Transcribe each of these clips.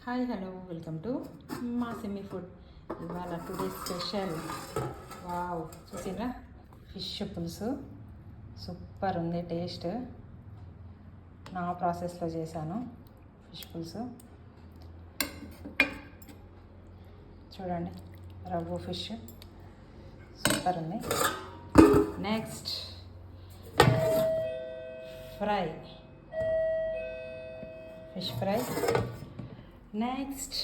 Hi hello welcome to మా సెమీ food. ఇవాళ టుడే స్పెషల్ వావ్ చూసిండ్రా ఫిష్ పులుసు సూపర్ ఉంది టేస్ట్. నా ప్రాసెస్లో చేశాను ఫిష్ పులుసు. చూడండి రవ్వ ఫిష్ సూపర్ ఉంది. Next fry fish fry. Next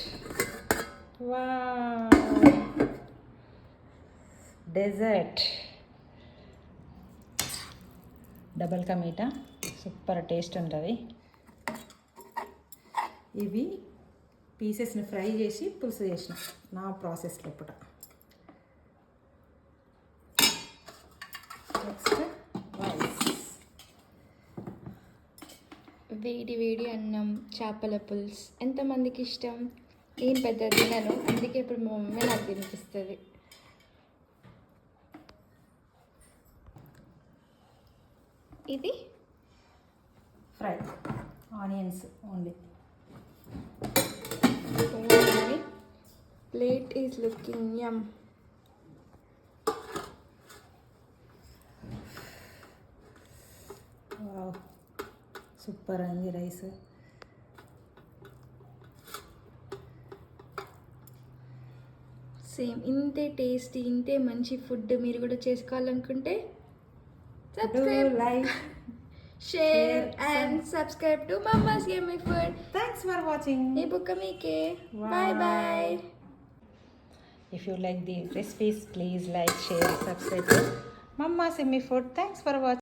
dessert double కా మీఠా సూపర్ టేస్ట్ ఉంటుంది. ఇవి పీసెస్ని ఫ్రై చేసి పులుసు చేసిన నా ప్రాసెస్లో ఇప్పుడు. నెక్స్ట్ వేడి వేడి అన్నం, చేపల పులుసు ఎంతమందికి ఇష్టం? నేను పెద్ద తినను, అందుకే ఇప్పుడు మా మమ్మీ నాకు తినిపిస్తుంది. ఇది fry onions only. Plate is looking yum. Super అయింది రైస్. సేమ్ ఇంతే టేస్టీ, ఇంతే మంచి ఫుడ్ మీరు కూడా చేసుకోవాలనుకుంటే subscribe, like, share and subscribe to mamma's yummy food. Thanks for watching. ఈ బుక్క మీకే. Bye bye. If you like the recipes, please like, share, subscribe to Mama's Yummy Food. Thanks for watching.